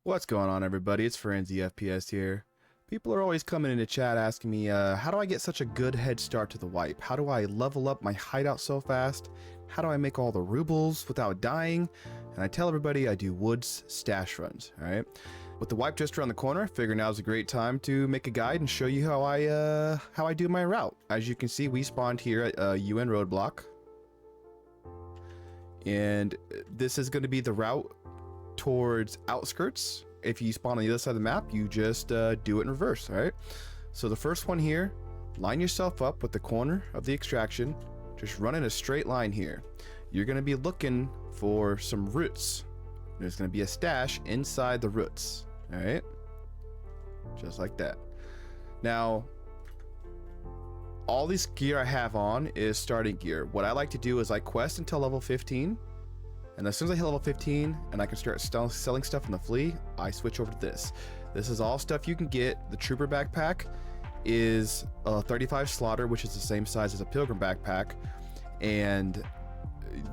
What's going on, everybody? It's Feranzyfps here. People are always coming into chat asking me, how do I get such a good head start to the wipe? How do I level up my hideout so fast? How do I make all the rubles without dying? And I tell everybody I do woods stash runs, alright? With the wipe just around the corner, I figure now's a great time to make a guide and show you how I do my route. As you can see, we spawned here at UN roadblock. And this is going to be the route towards outskirts. If you spawn on the other side of the map, you just do it in reverse. All right, so the first one here, line yourself up with the corner of the extraction, just run in a straight line here. You're going to be looking for some roots. There's going to be a stash inside the roots. All right, just like that. Now all this gear I have on is starting gear. What I like to do is I quest until level 15. And as soon as I hit level 15 and I can start selling stuff in the flea, I switch over to this. This is all stuff you can get. The trooper backpack is a 35 slaughter, which is the same size as a pilgrim backpack. And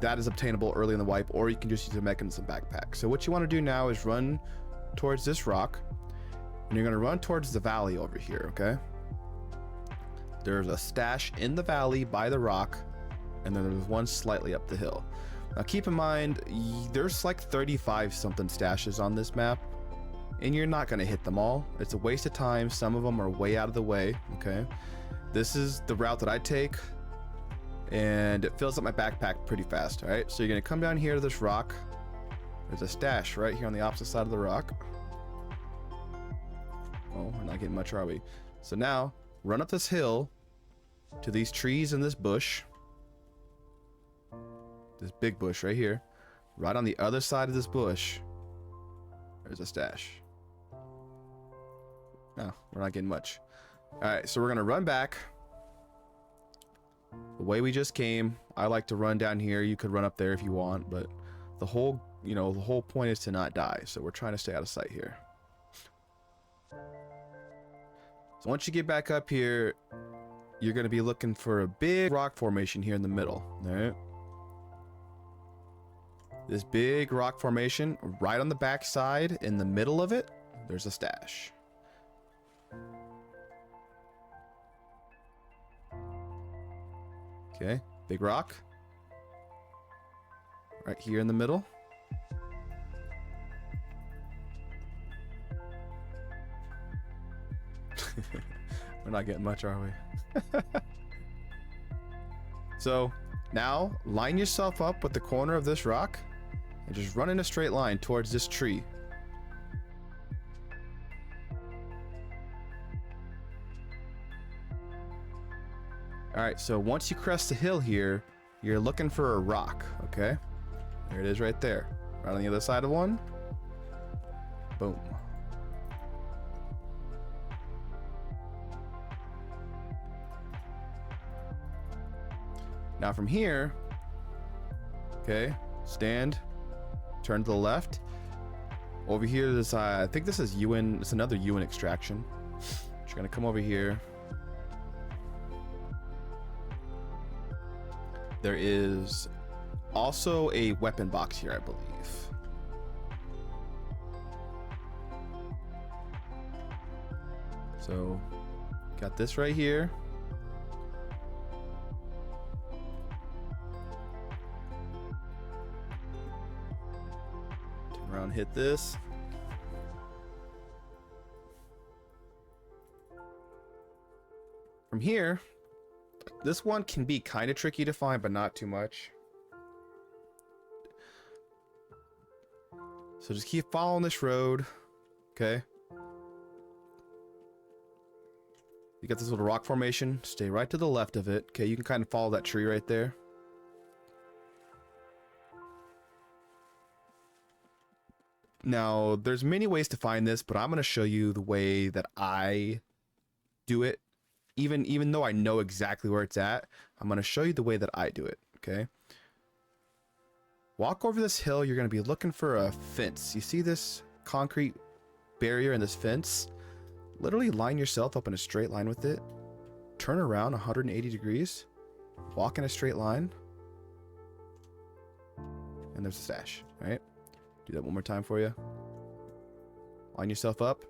that is obtainable early in the wipe, or you can just use a mechanism backpack. So what you want to do now is run towards this rock, and you're going to run towards the valley over here, okay? There's a stash in the valley by the rock, and then there's one slightly up the hill. Now keep in mind, there's like 35 something stashes on this map, and you're not going to hit them all. It's a waste of time. Some of them are way out of the way, okay? This is the route that I take, and it fills up my backpack pretty fast, all right? So you're going to come down here to this rock. There's a stash right here on the opposite side of the rock. Oh, we're not getting much, are we? So now, run up this hill to these trees and this bush. This big bush right here. Right on the other side of this bush, there's a stash. No, we're not getting much. Alright, so we're gonna run back the way we just came. I like to run down here. You could run up there if you want, but the whole point is to not die, so we're trying to stay out of sight here. So once you get back up here, you're gonna be looking for a big rock formation here in the middle. Alright, this big rock formation, right on the back side, in the middle of it, there's a stash. Okay, big rock. Right here in the middle. We're not getting much, are we? So, now, line yourself up with the corner of this rock, and just run in a straight line towards this tree. Alright, so once you crest the hill here, you're looking for a rock, okay? There it is right there. Right on the other side of one. Boom. Now from here, okay, stand, turn to the left. Over here, this I think this is UN. It's another UN extraction. Just gonna come over here. There is also a weapon box here, I believe. So, got this right here. Around, hit this. From here, this one can be kind of tricky to find, but not too much. So just keep following this road, okay? You got this little rock formation. Stay right to the left of it. Okay, you can kind of follow that tree right there. Now, there's many ways to find this, but I'm going to show you the way that I do it. Even though I know exactly where it's at, I'm going to show you the way that I do it, okay? Walk over this hill. You're going to be looking for a fence. You see this concrete barrier and this fence? Literally line yourself up in a straight line with it. Turn around 180 degrees. Walk in a straight line. And there's a stash, right? Do that one more time for you. Line yourself up,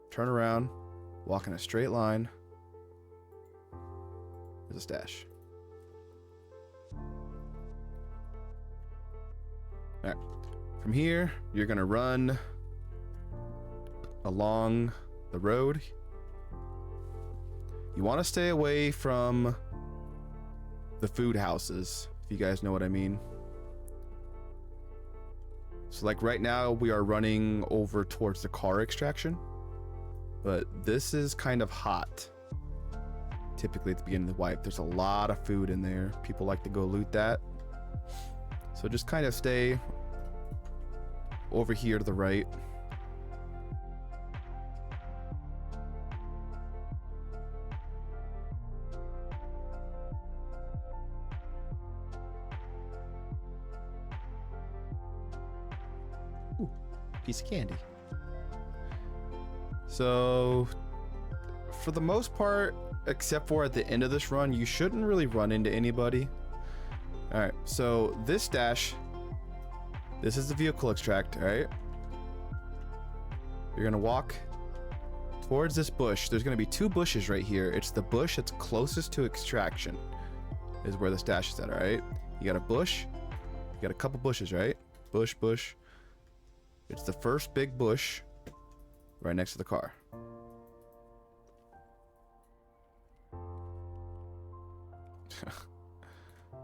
turn around, walk in a straight line. There's a stash. Alright. From here, you're gonna run along the road. You want to stay away from the food houses, if you guys know what I mean. So like right now we are running over towards the car extraction, but this is kind of hot. Typically at the beginning of the wipe, there's a lot of food in there. People like to go loot that. So just kind of stay over here to the right. Ooh, piece of candy. So for the most part, except for at the end of this run, you shouldn't really run into anybody. All right, so this stash, this is the vehicle extract. All right, you're gonna walk towards this bush. There's gonna be two bushes right here. It's the bush that's closest to extraction is where the stash is at. All right, you got a bush, you got a couple bushes, right? Bush, bush. It's the first big bush right next to the car.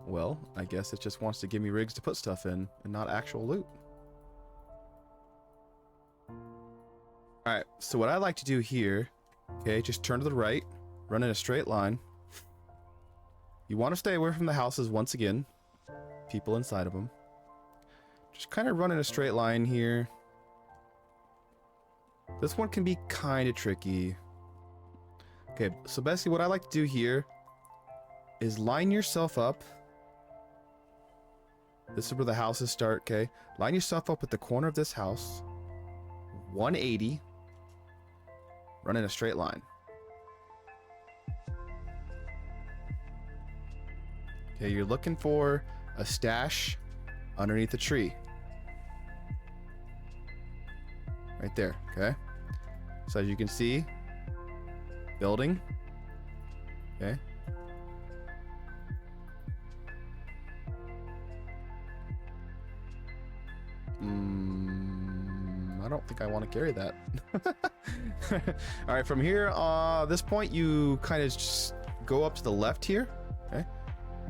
Well, I guess it just wants to give me rigs to put stuff in and not actual loot. Alright, so what I like to do here, okay, just turn to the right, run in a straight line. You want to stay away from the houses once again. People inside of them. Just kind of run in a straight line here. This one can be kind of tricky. Okay, so basically what I like to do here is line yourself up. This is where the houses start, okay? Line yourself up at the corner of this house. 180. Run in a straight line. Okay, you're looking for a stash underneath the tree. Right there, okay? So as you can see, building. Okay. I don't think I want to carry that. All right, from here, this point, you kind of just go up to the left here, okay?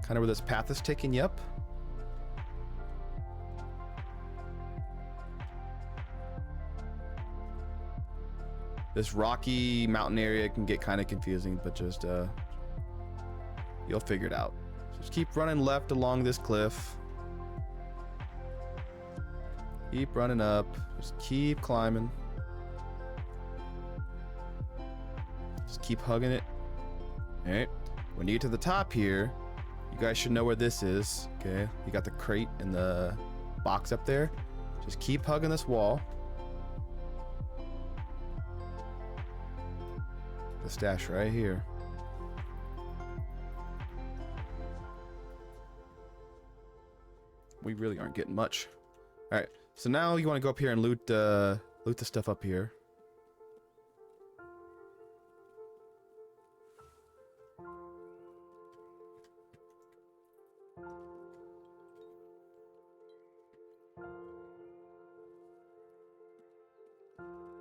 Kind of where this path is taking you up. This rocky mountain area can get kind of confusing, but just, you'll figure it out. Just keep running left along this cliff. Keep running up. Just keep climbing. Just keep hugging it. Alright. When you get to the top here, you guys should know where this is. Okay. You got the crate and the box up there. Just keep hugging this wall. The stash right here. We really aren't getting much. Alright. So now you want to go up here and loot the stuff up here.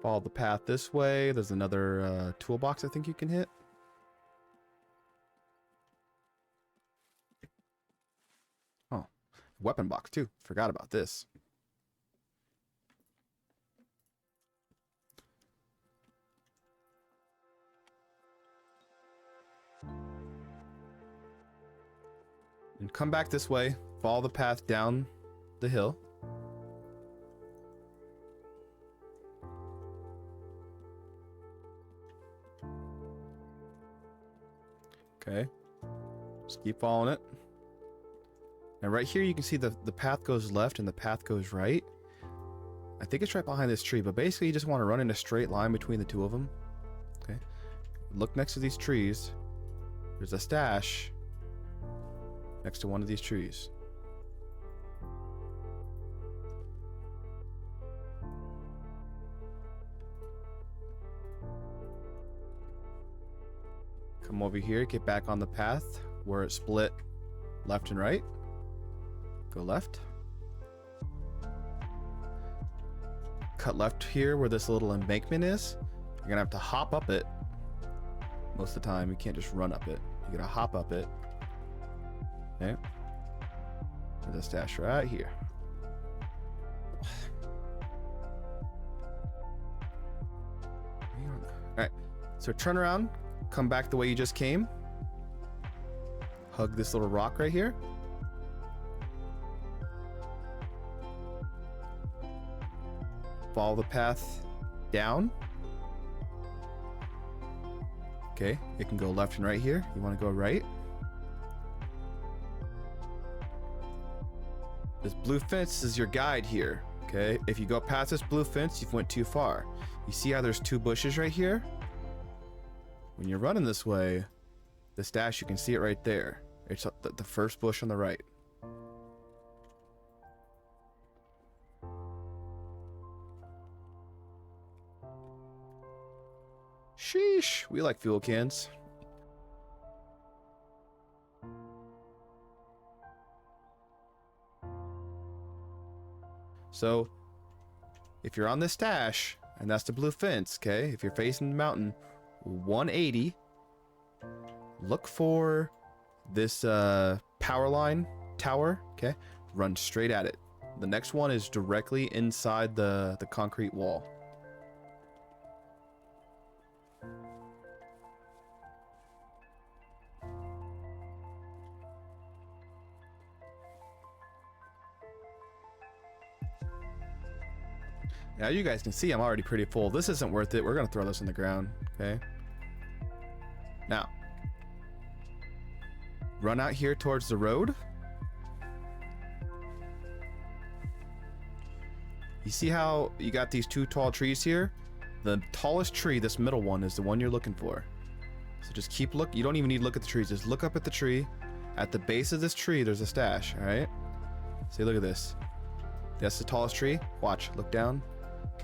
Follow the path this way. There's another toolbox I think you can hit. Oh, weapon box too. Forgot about this. And come back this way. Follow the path down the hill. Okay. Just keep following it. And right here you can see the path goes left and the path goes right. I think it's right behind this tree, but basically you just want to run in a straight line between the two of them. Okay. Look next to these trees. There's a stash next to one of these trees. Come over here, get back on the path where it split left and right. Go left. Cut left here where this little embankment is. You're gonna have to hop up it. Most of the time, you can't just run up it. You gotta hop up it. Okay. There's a stash right here. Alright, so turn around, come back the way you just came. Hug this little rock right here. Follow the path down. Okay, it can go left and right here. You want to go right. This blue fence is your guide here. Okay, if you go past this blue fence, you've went too far. You see how there's two bushes right here? When you're running this way, the stash, you can see it right there. It's the first bush on the right. Sheesh, we like fuel cans. So, if you're on this stash, and that's the blue fence, okay? If you're facing the mountain, 180, look for this power line tower, okay? Run straight at it. The next one is directly inside the concrete wall. Now you guys can see I'm already pretty full. This isn't worth it. We're gonna throw this on the ground, okay? Now, run out here towards the road. You see how you got these two tall trees here? The tallest tree, this middle one, is the one you're looking for. So just keep look. You don't even need to look at the trees. Just look up at the tree. At the base of this tree, there's a stash, all right? See, look at this. That's the tallest tree. Watch, look down.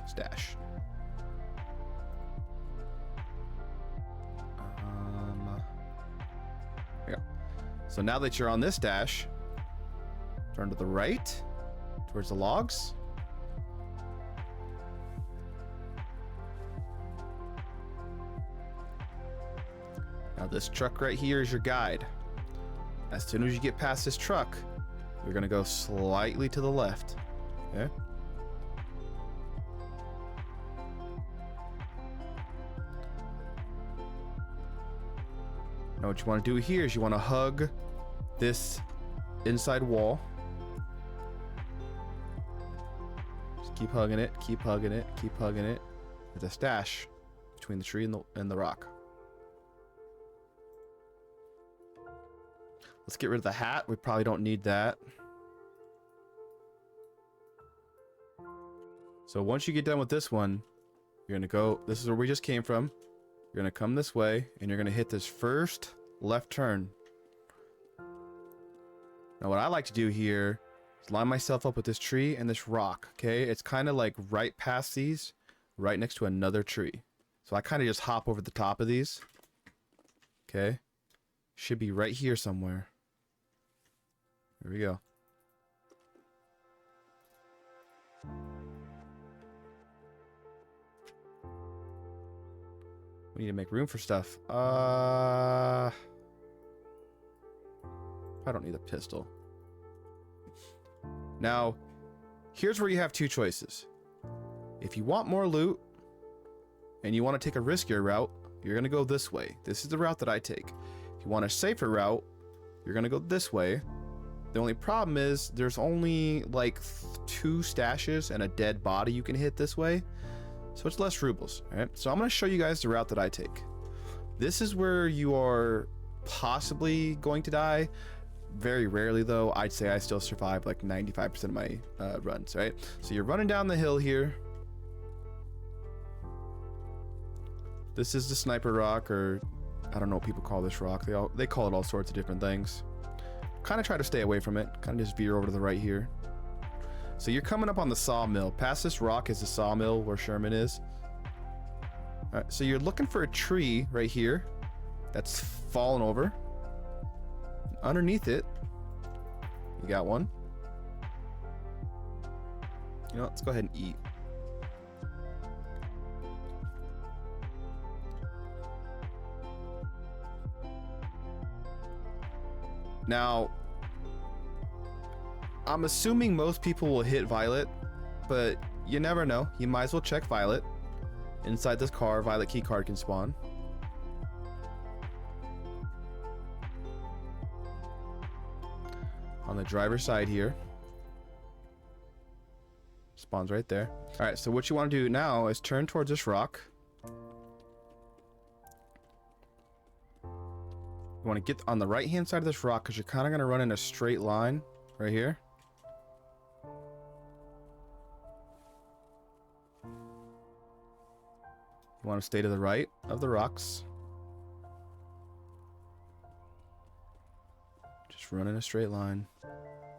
Stash. There you go. So now that you're on this stash, turn to the right towards the logs. Now this truck right here is your guide. As soon as you get past this truck, you're gonna go slightly to the left. Okay? Now what you want to do here is you want to hug this inside wall. Just keep hugging it, keep hugging it, keep hugging it. There's a stash between the tree and the rock. Let's get rid of the hat. We probably don't need that. So once you get done with this one, you're going to go, this is where we just came from. You're going to come this way, and you're going to hit this first left turn. Now what I like to do here is line myself up with this tree and this rock, okay? It's kind of like right past these, right next to another tree. So I kind of just hop over the top of these. Okay? Should be right here somewhere. Here we go. We need to make room for stuff. I don't need a pistol. Now, here's where you have two choices. If you want more loot and you want to take a riskier route, you're going to go this way. This is the route that I take. If you want a safer route, you're going to go this way. The only problem is there's only like 2 stashes and a dead body you can hit this way. So it's less rubles, all right? So I'm going to show you guys the route that I take. This is where you are possibly going to die. Very rarely, though. I'd say I still survive like 95% of my runs, right? So you're running down the hill here. This is the sniper rock, or I don't know what people call this rock. They call it all sorts of different things. Kind of try to stay away from it. Kind of just veer over to the right here. So you're coming up on the sawmill. Past this rock is the sawmill where Sherman is. All right, so you're looking for a tree right here. that's fallen over. Underneath it, you got one. You know, let's go ahead and eat. Now, I'm assuming most people will hit Violet, but you never know. You might as well check Violet. Inside this car, Violet key card can spawn. On the driver's side here. Spawns right there. All right, so what you want to do now is turn towards this rock. You want to get on the right hand side of this rock because you're kind of going to run in a straight line right here. You want to stay to the right of the rocks. Just run in a straight line.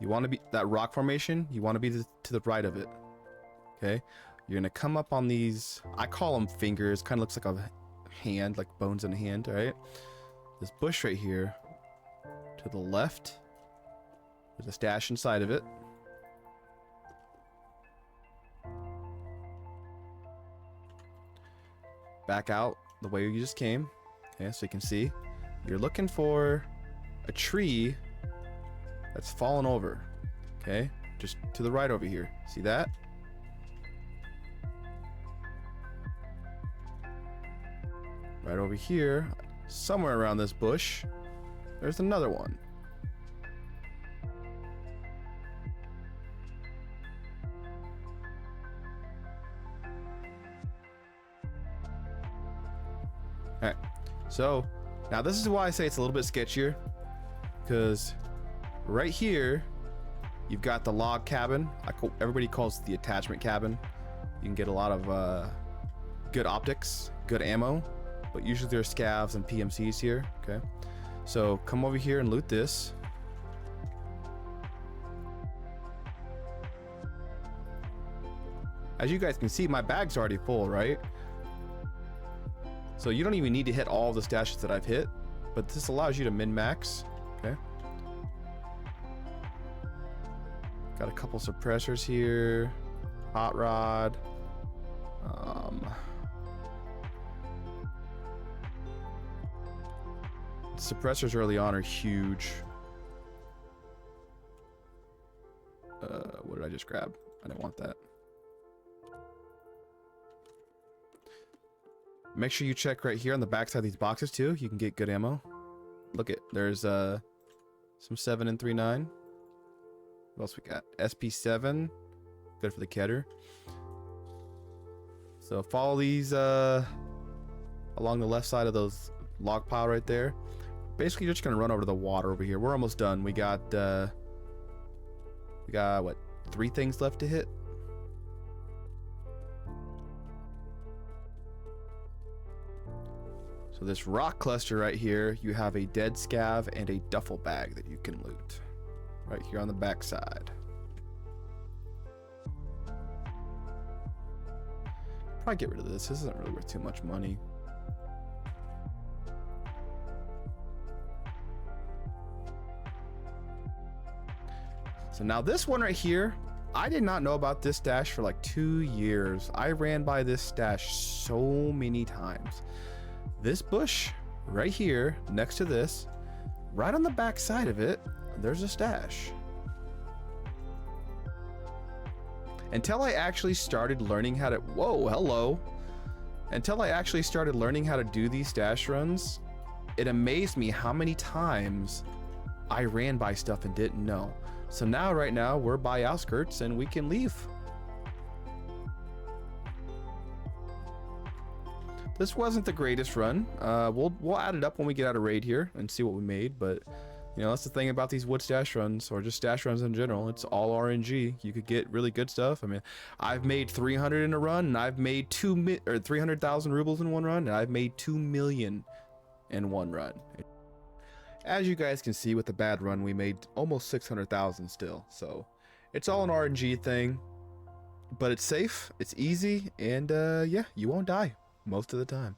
You want to be that rock formation, you want to be to the right of it. Okay? You're going to come up on these, I call them fingers, kind of looks like a hand, like bones in a hand, right? This bush right here, to the left, there's a stash inside of it. Back out the way you just came. Okay, so you can see you're looking for a tree that's fallen over. Okay, just to the right over here. See that? Right over here, somewhere around this bush, there's another one. Alright, so now this is why I say it's a little bit sketchier, because right here you've got the log cabin. Everybody calls it the attachment cabin. You can get a lot of good optics, good ammo, but usually there's scavs and PMCs here. Okay, so come over here and loot this. As you guys can see, my bag's already full, right? So you don't even need to hit all the stashes that I've hit, but this allows you to min-max. Okay. Got a couple suppressors here. Hot rod. Suppressors early on are huge. What did I just grab? I didn't want that. Make sure you check right here on the backside of these boxes too. You can get good ammo. Look at, there's some 7 and 3.9. What else we got? SP7, good for the Keter. So follow these along the left side of those log pile right there. Basically, you're just gonna run over to the water over here. We're almost done. We got what, 3 things left to hit. So this rock cluster right here, you have a dead scav and a duffel bag that you can loot right here on the back side. Probably get rid of this. This isn't really worth too much money. So now this one right here, I did not know about this stash for like 2 years. I ran by this stash so many times. This bush right here next to this, right on the back side of it, there's a stash. Until I actually started learning how to, whoa, hello. Until I actually started learning how to do these stash runs, it amazed me how many times I ran by stuff and didn't know. So now, right now, we're by outskirts and we can leave. This wasn't the greatest run. We'll add it up when we get out of raid here and see what we made, but you know, that's the thing about these wood stash runs, or just stash runs in general. It's all RNG. You could get really good stuff. I mean, I've made 300 in a run, and I've made 300,000 rubles in one run, and I've made 2 million in one run. As you guys can see, with the bad run, we made almost 600,000 still. So it's all an RNG thing, but it's safe, it's easy, and yeah, you won't die most of the time.